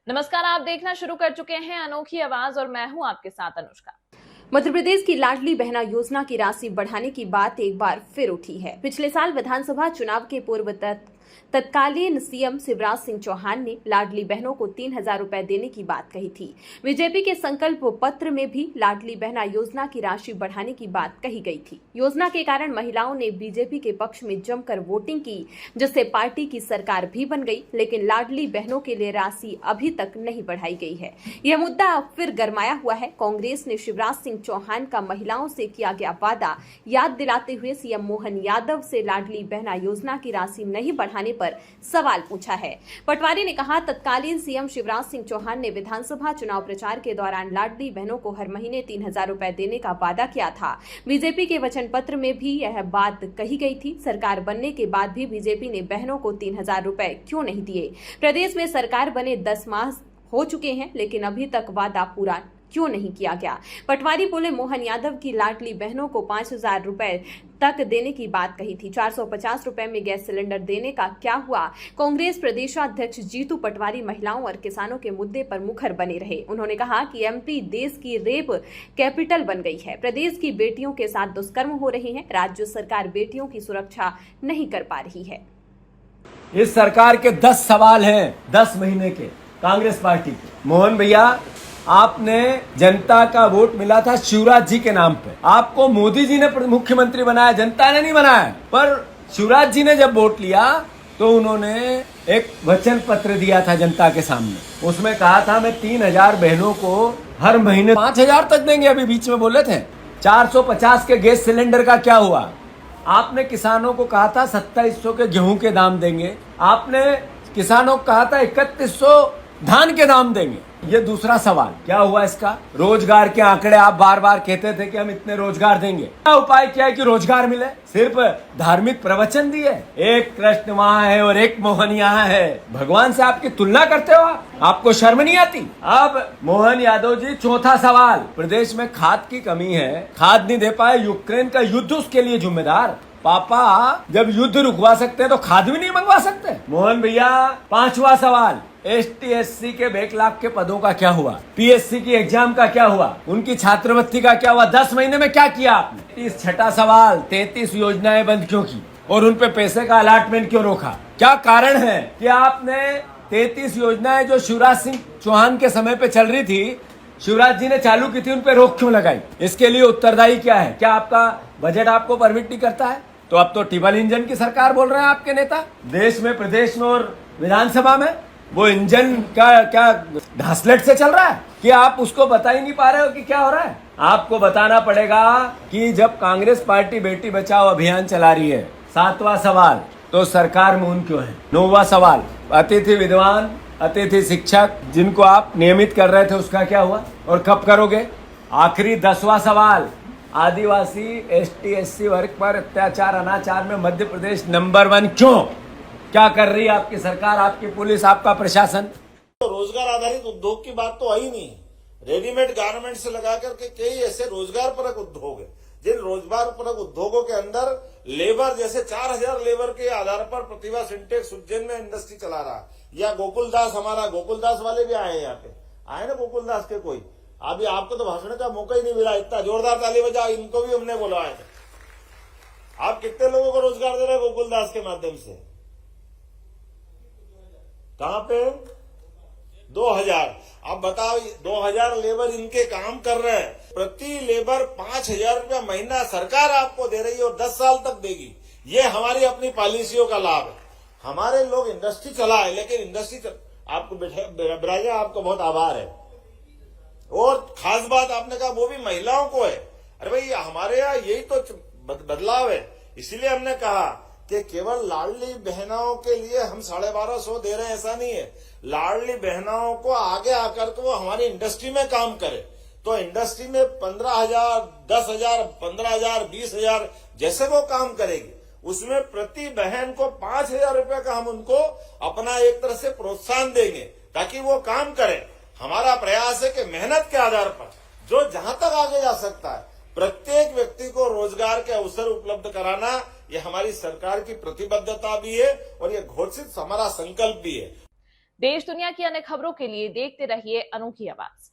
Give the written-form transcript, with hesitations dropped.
नमस्कार, आप देखना शुरू कर चुके हैं अनोखी आवाज और मैं हूं आपके साथ अनुष्का। मध्य प्रदेश की लाडली बहना योजना की राशि बढ़ाने की बात एक बार फिर उठी है। पिछले साल विधानसभा चुनाव के पूर्व तत्कालीन सीएम शिवराज सिंह चौहान ने लाडली बहनों को 3,000 रुपए देने की बात कही थी। बीजेपी के संकल्प पत्र में भी लाडली बहना योजना की राशि बढ़ाने की बात कही गई थी। योजना के कारण महिलाओं ने बीजेपी के पक्ष में जमकर वोटिंग की, जिससे पार्टी की सरकार भी बन गई, लेकिन लाडली बहनों के लिए राशि अभी तक नहीं बढ़ाई गई है। यह मुद्दा अब फिर गरमाया हुआ है। कांग्रेस ने शिवराज सिंह चौहान का महिलाओं से किया गया वादा याद दिलाते हुए सीएम मोहन यादव से लाडली बहना योजना की राशि नहीं बढ़ाने पर सवाल पूछा है। पटवारी ने कहा, तत्कालीन सीएम शिवराज सिंह चौहान ने विधानसभा चुनाव प्रचार के दौरान लाडली बहनों को हर महीने 3,000 रुपए देने का वादा किया था। बीजेपी के वचन पत्र में भी यह बात कही गई थी। सरकार बनने के बाद भी बीजेपी ने बहनों को 3,000 रुपए क्यों नहीं दिए? प्रदेश में सरकार बने 10 माह हो चुके हैं, लेकिन अभी तक वादा पूरा क्यों नहीं किया गया? पटवारी बोले, मोहन यादव की लाडली बहनों को 5,000 रुपए तक देने की बात कही थी। 450 रुपए में गैस सिलेंडर देने का क्या हुआ? कांग्रेस प्रदेशाध्यक्ष जीतू पटवारी महिलाओं और किसानों के मुद्दे पर मुखर बने रहे। उन्होंने कहा कि एमपी देश की रेप कैपिटल बन गई है। प्रदेश की बेटियों के साथ दुष्कर्म हो रहे हैं। राज्य सरकार बेटियों की सुरक्षा नहीं कर पा रही है। इस सरकार के 10 सवाल हैं 10 महीने के कांग्रेस पार्टी के। मोहन भैया, आपने जनता का वोट मिला था शिवराज जी के नाम पे। आपको मोदी जी ने मुख्यमंत्री बनाया, जनता ने नहीं बनाया। पर शिवराज जी ने जब वोट लिया तो उन्होंने एक वचन पत्र दिया था जनता के सामने। उसमें कहा था, मैं 3,000 बहनों को हर महीने 5,000 तक देंगे। अभी बीच में बोले थे 450 के गैस सिलेंडर का क्या हुआ? आपने किसानों को कहा था 2,700 के गेहूं के दाम देंगे। आपने किसानों को कहा था 3,100 धान के दाम देंगे। ये दूसरा सवाल क्या हुआ इसका? रोजगार के आंकड़े आप बार बार कहते थे कि हम इतने रोजगार देंगे। क्या उपाय किया है कि रोजगार मिले? सिर्फ धार्मिक प्रवचन दिए। एक कृष्ण वहाँ है और एक मोहन यहाँ है। भगवान से आपकी तुलना करते हो आपको शर्म नहीं आती? अब मोहन यादव जी, चौथा सवाल, प्रदेश में खाद की कमी है, खाद नहीं दे पाए। यूक्रेन का युद्ध उसके लिए जिम्मेदार। पापा जब युद्ध रुकवा सकते हैं तो खाद भी नहीं मंगवा सकते? मोहन भैया, 5वां सवाल, ST SC के बैकलॉग के पदों का क्या हुआ? PSC की एग्जाम का क्या हुआ? उनकी छात्रवृत्ति का क्या हुआ? 10 महीने में क्या किया आपने? 6ठा सवाल, 33 योजनाएं बंद क्यों की और उन पे पैसे का अलॉटमेंट क्यों रोका? क्या कारण है कि आपने 33 योजनाएं जो शिवराज सिंह चौहान के समय पे चल रही थी, शिवराज जी ने चालू की थी, उन पे रोक क्यों लगाई? इसके लिए उत्तरदायी क्या है? क्या आपका बजट आपको परमिट नहीं करता है? तो अब तो टिबल इंजन की सरकार बोल रहे हैं आपके नेता। देश में, प्रदेश में और विधानसभा में वो इंजन का क्या घासलेट से चल रहा है कि आप उसको बता ही नहीं पा रहे हो कि क्या हो रहा है? आपको बताना पड़ेगा कि जब कांग्रेस पार्टी बेटी बचाओ अभियान चला रही है, 7वां सवाल, तो सरकार में क्यों है? 9वां सवाल, अतिथि विद्वान, अतिथि शिक्षक जिनको आप नियमित कर रहे थे, उसका क्या हुआ और कब करोगे? आखिरी 10वां सवाल, आदिवासी ST SC वर्ग पर अत्याचार अनाचार में मध्य प्रदेश नंबर 1 क्यों? क्या कर रही है आपकी सरकार, आपकी पुलिस, आपका प्रशासन? तो रोजगार आधारित उद्योग की बात तो आई नहीं। रेडीमेड गारमेंट से लगा करके कई ऐसे रोजगार परक उद्योग है जिन रोजगार परक उद्योगों के अंदर लेबर, जैसे 4,000 लेबर के आधार पर प्रतिभा सिंटेक्स उज्जैन में इंडस्ट्री चला रहा, या गोकुलदास, हमारा गोकुलदास वाले भी आए हैं यहाँ पे, आए ना गोकुलदास के कोई? अभी आपको तो भाषण का मौका ही नहीं मिला, इतना जोरदार ताली बजाओ, इनको भी हमने बुलवाया था। आप कितने लोगों को रोजगार दे रहे हैं गोकुलदास के माध्यम से? कहां पे? 2,000। अब बताओ, 2,000 लेबर इनके काम कर रहे हैं। प्रति लेबर 5,000 रुपया महीना सरकार आपको दे रही है और 10 साल तक देगी। ये हमारी अपनी पॉलिसियों का लाभ है। हमारे लोग इंडस्ट्री चलाए, लेकिन इंडस्ट्री आपको बिराजा, आपको बहुत आभार है। और खास बात आपने कहा वो भी महिलाओं को है। अरे भाई, हमारे यहाँ यही तो बदलाव है। इसीलिए हमने कहा कि केवल लाडली बहनों के लिए हम 1250 दे रहे हैं, ऐसा नहीं है। लाडली बहनों को आगे आकर के वो हमारी इंडस्ट्री में काम करे, तो इंडस्ट्री में 15,000, 10,000, 15,000, 20,000 जैसे वो काम करेगी, उसमें प्रति बहन को 5,000 रुपए का हम उनको अपना एक तरह से प्रोत्साहन देंगे ताकि वो काम करें। हमारा प्रयास है कि मेहनत के आधार पर जो जहां तक आगे जा सकता है, प्रत्येक व्यक्ति को रोजगार के अवसर उपलब्ध कराना, ये हमारी सरकार की प्रतिबद्धता भी है और ये घोषित हमारा संकल्प भी है। देश दुनिया की अन्य खबरों के लिए देखते रहिए अनोखी आवाज।